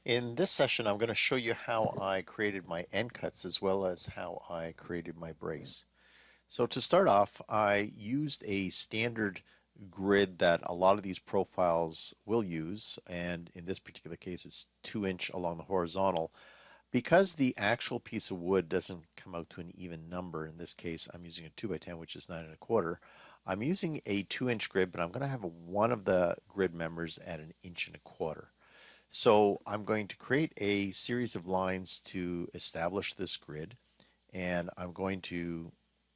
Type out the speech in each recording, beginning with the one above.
In this session, I'm going to show you how I created my end cuts as well as how I created my brace. So to start off, I used a standard grid that a lot of these profiles will use, and in this particular case, it's 2 inch along the horizontal. Because the actual piece of wood doesn't come out to an even number, in this case, I'm using a 2 by 10, which is 9 1/4. I'm using a 2 inch grid, but I'm going to have one of the grid members at an 1 1/4 inch. So I'm going to create a series of lines to establish this grid, and I'm going to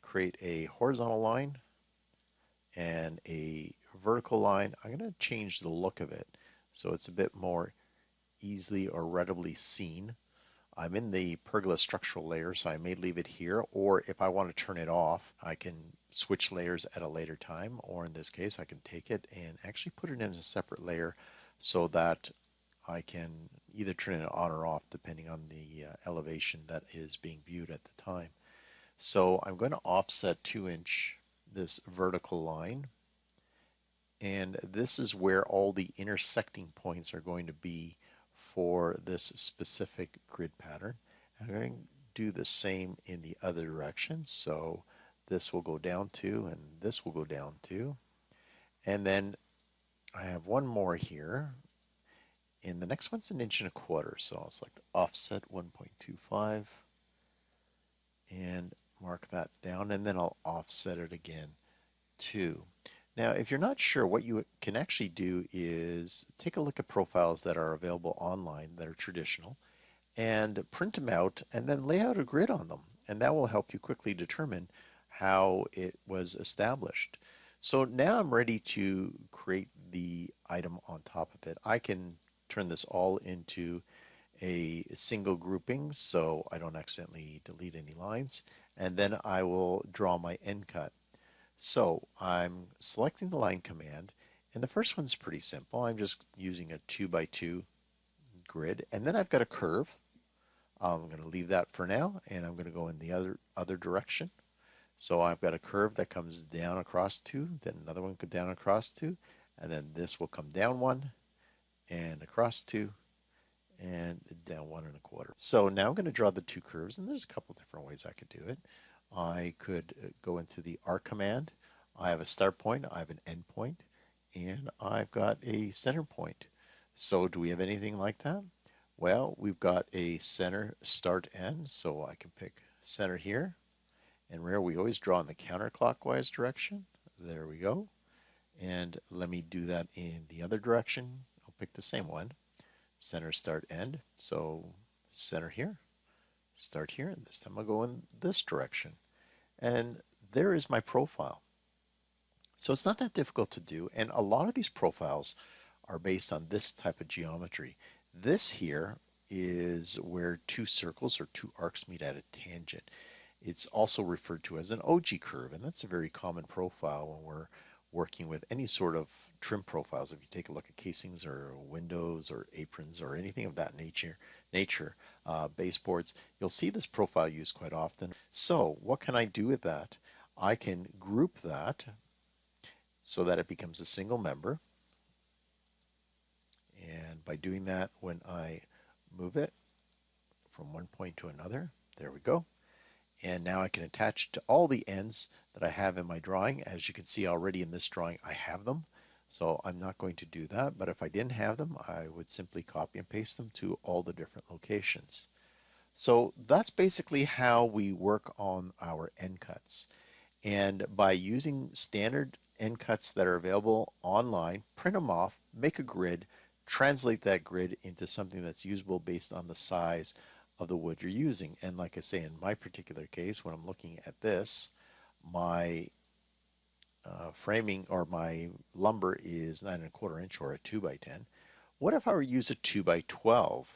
create a horizontal line and a vertical line. I'm going to change the look of it so it's a bit more easily or readily seen. I'm in the pergola structural layer, so I may leave it here, or if I want to turn it off, I can switch layers at a later time, or in this case, I can take it and actually put it in a separate layer so that I can either turn it on or off depending on the elevation that is being viewed at the time. So I'm going to offset 2 inch this vertical line, and this is where all the intersecting points are going to be for this specific grid pattern. I'm going to do the same in the other direction. So this will go down to, and this will go down to. And then I have one more here. And the next one's 1 1/4 inch. So I'll select offset 1.25 and mark that down. And then I'll offset it again too. Now, if you're not sure, what you can actually do is take a look at profiles that are available online that are traditional and print them out and then lay out a grid on them. And that will help you quickly determine how it was established. So now I'm ready to create the item on top of it. I can turn this all into a single grouping so I don't accidentally delete any lines. And then I will draw my end cut. So I'm selecting the line command, and the first one's pretty simple. I'm just using a 2 by 2 grid, and then I've got a curve. I'm going to leave that for now, and I'm going to go in the other direction. So I've got a curve that comes down across 2, then another one go down across 2, and then this will come down 1 and across 2 and down 1 1/4. So now I'm going to draw the two curves, and there's a couple different ways I could do it. I could go into the arc command. I have a start point, I have an end point, and I've got a center point. So do we have anything like that? Well, we've got a center start end, so I can pick center here. And remember, we always draw in the counterclockwise direction. There we go. And let me do that in the other direction. I'll pick the same one. Center start end. So center here, start here, and this time I'll go in this direction. And there is my profile. So it's not that difficult to do, and a lot of these profiles are based on this type of geometry. This here is where two circles or two arcs meet at a tangent. It's also referred to as an ogee curve, and that's a very common profile when we're working with any sort of trim profiles. If you take a look at casings or windows or aprons or anything of that nature, baseboards, you'll see this profile used quite often. So what can I do with that? I can group that so that it becomes a single member. And by doing that, when I move it from one point to another, there we go. And now I can attach it to all the ends that I have in my drawing. As you can see already in this drawing, I have them. So I'm not going to do that. But if I didn't have them, I would simply copy and paste them to all the different locations. So that's basically how we work on our end cuts. And by using standard end cuts that are available online, print them off, make a grid, translate that grid into something that's usable based on the size of the wood you're using. And like I say, in my particular case, when I'm looking at this, my framing or my lumber is 9 1/4 inch or a 2 by 10. What if I were to use a 2 by 12?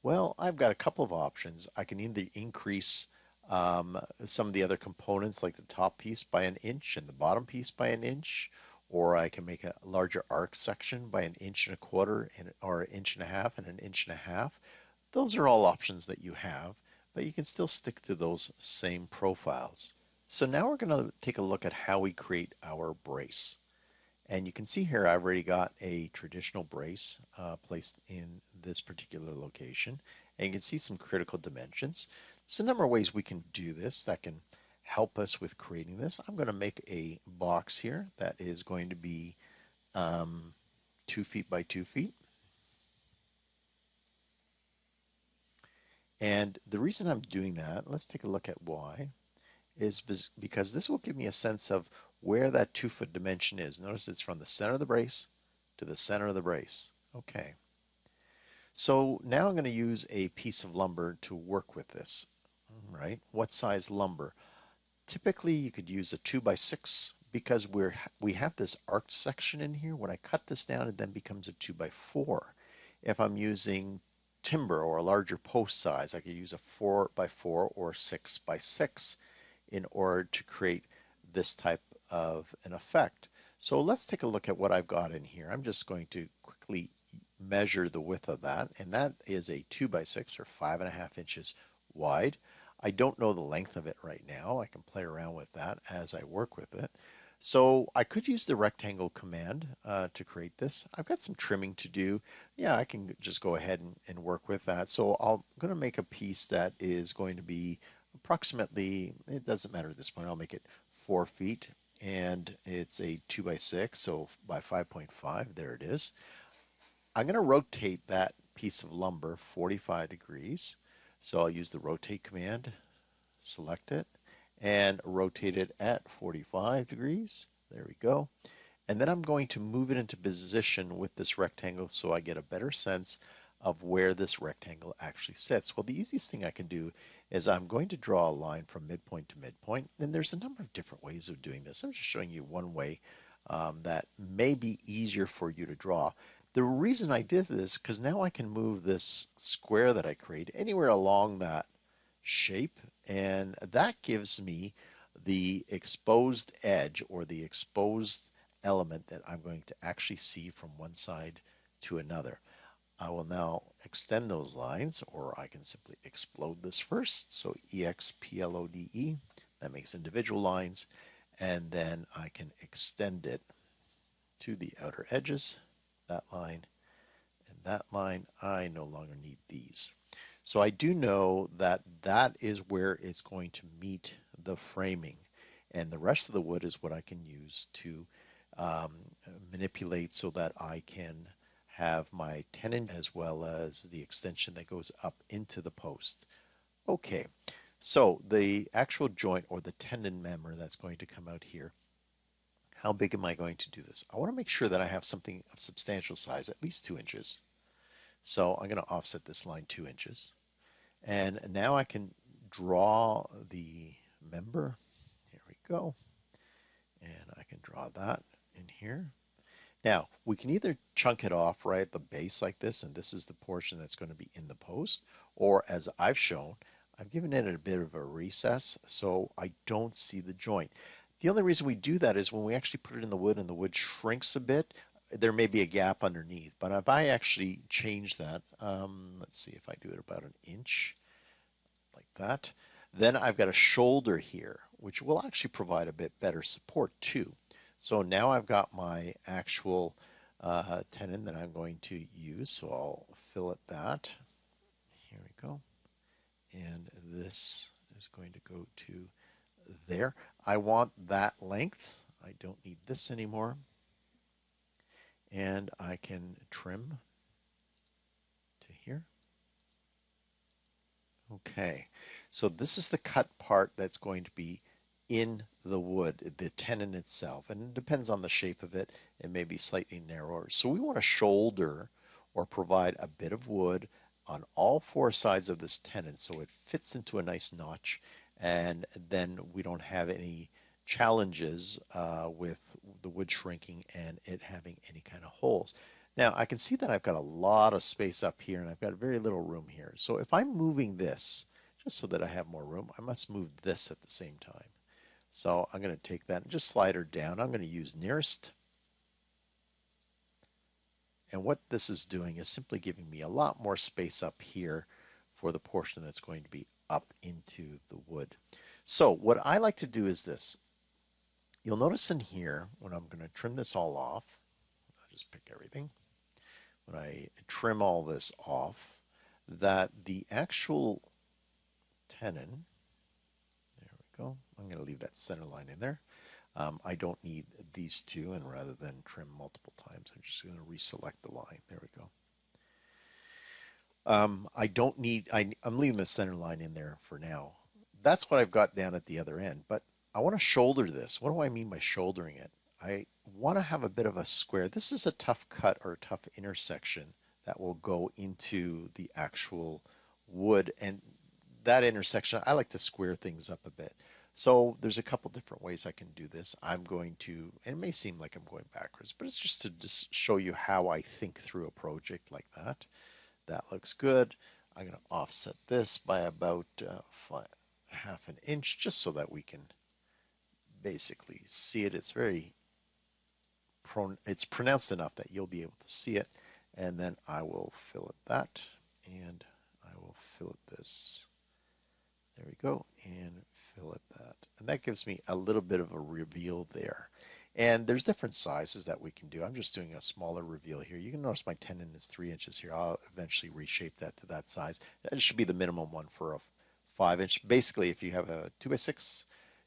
Well, I've got a couple of options. I can either increase some of the other components like the top piece by an inch and the bottom piece by an inch, or I can make a larger arc section by an 1 1/4 inch or 1.5 inches and an 1.5 inches. Those are all options that you have, but you can still stick to those same profiles. So now we're going to take a look at how we create our brace. And you can see here I've already got a traditional brace placed in this particular location. And you can see some critical dimensions. There's a number of ways we can do this that can help us with creating this. I'm going to make a box here that is going to be 2 feet by 2 feet. And the reason I'm doing that, let's take a look at why, is because this will give me a sense of where that 2 foot dimension is. Notice it's from the center of the brace to the center of the brace. Okay. So now I'm going to use a piece of lumber to work with this. All right. What size lumber? Typically, you could use a 2x6 because we have this arced section in here. When I cut this down, it then becomes a 2x4. If I'm using timber or a larger post size, I could use a 4x4 or 6x6 in order to create this type of an effect. So let's take a look at what I've got in here. I'm just going to quickly measure the width of that, and that is a 2x6 or 5.5 inches wide. I don't know the length of it right now. I can play around with that as I work with it. So I could use the rectangle command to create this. I've got some trimming to do. Yeah, I can just go ahead and work with that. So I'm going to make a piece that is going to be approximately, it doesn't matter at this point, I'll make it 4 feet. And it's a 2x6, so by 5.5, there it is. I'm going to rotate that piece of lumber 45 degrees. So I'll use the rotate command, select it, and rotate it at 45 degrees. There we go. And then I'm going to move it into position with this rectangle so I get a better sense of where this rectangle actually sits. Well, the easiest thing I can do is I'm going to draw a line from midpoint to midpoint. And there's a number of different ways of doing this. I'm just showing you one way that may be easier for you to draw. The reason I did this, because now I can move this square that I create anywhere along that shape, and that gives me the exposed edge or the exposed element that I'm going to actually see from one side to another. I will now extend those lines, or I can simply explode this first. So EXPLODE, that makes individual lines, and then I can extend it to the outer edges, that line and that line. I no longer need these. So I do know that that is where it's going to meet the framing. And the rest of the wood is what I can use to um, manipulate so that I can have my tenon as well as the extension that goes up into the post. Okay, so the actual joint or the tenon member that's going to come out here, how big am I going to do this? I want to make sure that I have something of substantial size, at least 2 inches. So I'm going to offset this line 2 inches. And now I can draw the member. Here we go. And I can draw that in here. Now, we can either chunk it off right at the base like this, and this is the portion that's going to be in the post, or as I've shown, I've given it a bit of a recess so I don't see the joint. The only reason we do that is when we actually put it in the wood and the wood shrinks a bit, there may be a gap underneath. But if I actually change that, let's see if I do it about an inch, like that. Then I've got a shoulder here, which will actually provide a bit better support too. So now I've got my actual tenon that I'm going to use. So I'll fillet that. Here we go. And this is going to go to there. I want that length. I don't need this anymore. And I can trim to here. Okay, so this is the cut part that's going to be in the wood, the tenon itself, and it depends on the shape of it. It may be slightly narrower. So we want to shoulder or provide a bit of wood on all four sides of this tenon so it fits into a nice notch, and then we don't have any challenges with the wood shrinking and it having any kind of holes. Now I can see that I've got a lot of space up here and I've got very little room here. So if I'm moving this, just so that I have more room, I must move this at the same time. So I'm going to take that and just slide her down. I'm going to use nearest. And what this is doing is simply giving me a lot more space up here for the portion that's going to be up into the wood. So what I like to do is this. You'll notice in here when I'm going to trim this all off, I'll just pick everything. When I trim all this off, that the actual tenon, there we go. I'm going to leave that center line in there. I don't need these two, and rather than trim multiple times, I'm just going to reselect the line. There we go. I don't need, I'm leaving the center line in there for now. That's what I've got down at the other end, but I want to shoulder this. What do I mean by shouldering it? I want to have a bit of a square. This is a tough cut or a tough intersection that will go into the actual wood, and that intersection, I like to square things up a bit. So there's a couple different ways I can do this. I'm going to, and it may seem like I'm going backwards, but it's just to just show you how I think through a project like that. That looks good. I'm going to offset this by about half an inch just so that we can basically see it. It's very it's pronounced enough that you'll be able to see it. And then I will fillet that, and I will fillet this. There we go, and fillet that. And that gives me a little bit of a reveal there. And there's different sizes that we can do. I'm just doing a smaller reveal here. You can notice my tenon is 3 inches here. I'll eventually reshape that to that size. That should be the minimum one for a 5 inch. Basically, if you have a 2x6,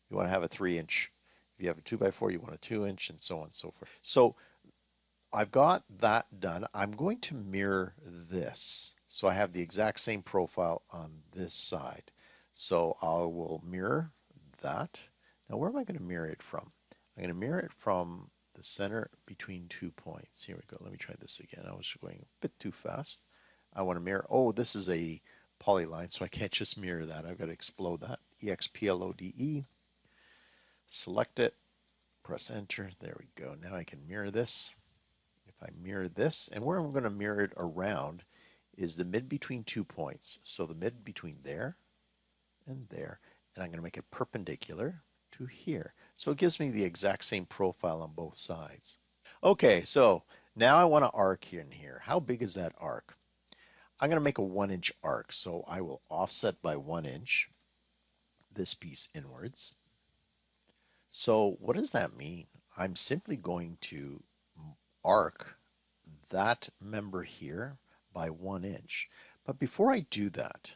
you want to have a 3 inch. If you have a 2x4, you want a 2 inch, and so on and so forth. So I've got that done. I'm going to mirror this. So I have the exact same profile on this side. So I will mirror that. Now, where am I going to mirror it from? I'm going to mirror it from the center between 2 points. Here we go. Let me try this again. I was going a bit too fast. I want to mirror. Oh, this is a polyline, so I can't just mirror that. I've got to explode that. EXPLODE. Select it. Press enter. There we go. Now I can mirror this. If I mirror this, and where I'm going to mirror it around is the mid between 2 points. So the mid between there and there. And I'm going to make it perpendicular to here. So it gives me the exact same profile on both sides. Okay, so now I want to arc here and here. How big is that arc? I'm going to make a 1 inch arc. So I will offset by 1 inch this piece inwards. So what does that mean? I'm simply going to arc that member here by 1 inch. But before I do that,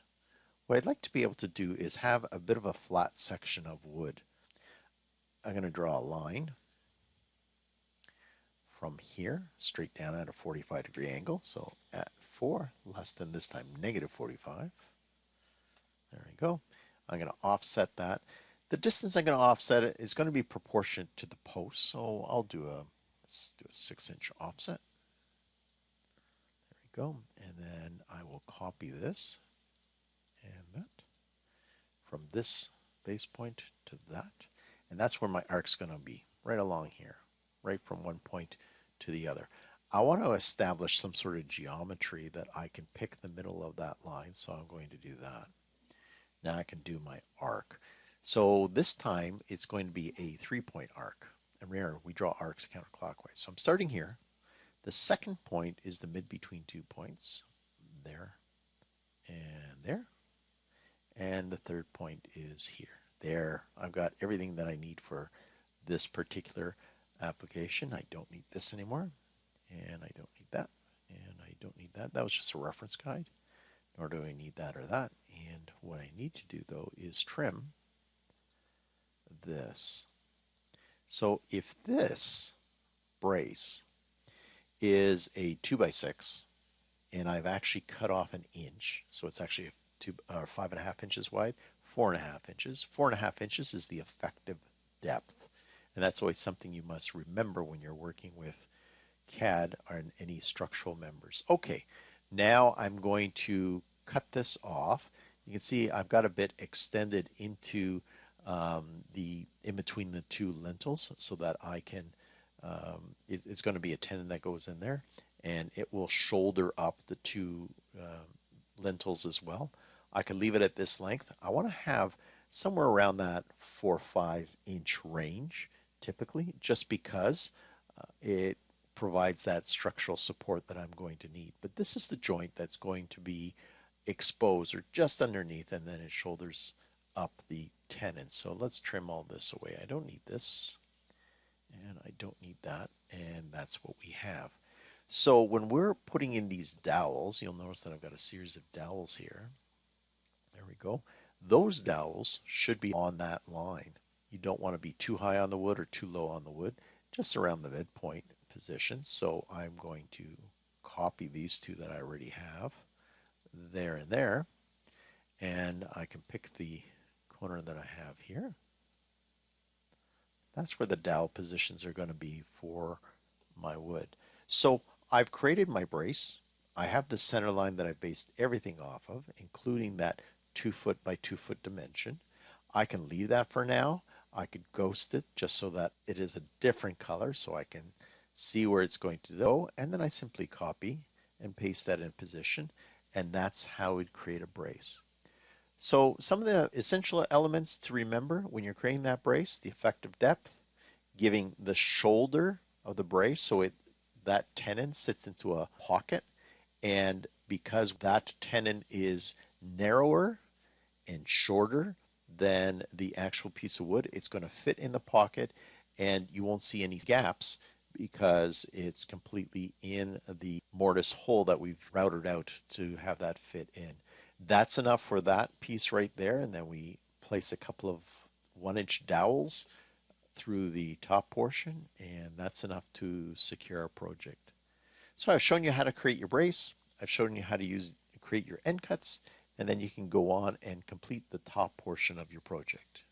what I'd like to be able to do is have a bit of a flat section of wood. I'm going to draw a line from here straight down at a 45-degree angle. So at 4, less than this time, negative 45. There we go. I'm going to offset that. The distance I'm going to offset it is going to be proportionate to the post. So I'll do let's do a 6-inch offset. There we go. And then I will copy this and that from this base point to that. And that's where my arc's going to be, right along here, right from one point to the other. I want to establish some sort of geometry that I can pick the middle of that line, so I'm going to do that. Now I can do my arc. So this time it's going to be a 3-point arc. And remember, we draw arcs counterclockwise. So I'm starting here. The second point is the mid between 2 points, there and there. And the third point is here. There, I've got everything that I need for this particular application. I don't need this anymore, and I don't need that, and I don't need that. That was just a reference guide, nor do I need that or that. And what I need to do, though, is trim this. So if this brace is a 2x6, and I've actually cut off an inch, so it's actually 5.5 inches wide, 4.5 inches. 4.5 inches is the effective depth. And that's always something you must remember when you're working with CAD or any structural members. Okay, now I'm going to cut this off. You can see I've got a bit extended into in between the two lintels so that I can, it's going to be a tenon that goes in there, and it will shoulder up the two lintels as well. I can leave it at this length. I want to have somewhere around that 4 or 5 inch range typically, just because it provides that structural support that I'm going to need. But this is the joint that's going to be exposed or just underneath, and then it shoulders up the tenon. So let's trim all this away. I don't need this. And I don't need that, and that's what we have. So when we're putting in these dowels, you'll notice that I've got a series of dowels here. There we go. Those dowels should be on that line. You don't want to be too high on the wood or too low on the wood, just around the midpoint position. So I'm going to copy these two that I already have there and there, and I can pick the corner that I have here. That's where the dowel positions are going to be for my wood. So I've created my brace. I have the center line that I've based everything off of, including that 2 foot by 2 foot dimension. I can leave that for now. I could ghost it just so that it is a different color so I can see where it's going to go. And then I simply copy and paste that in position. And that's how we'd create a brace. So some of the essential elements to remember when you're creating that brace, the effective depth, giving the shoulder of the brace so that tenon sits into a pocket, and because that tenon is narrower and shorter than the actual piece of wood, it's going to fit in the pocket and you won't see any gaps because it's completely in the mortise hole that we've routed out to have that fit in. That's enough for that piece right there, and then we place a couple of 1 inch dowels through the top portion, and that's enough to secure our project. So I've shown you how to create your brace. I've shown you how to create your end cuts, and then you can go on and complete the top portion of your project.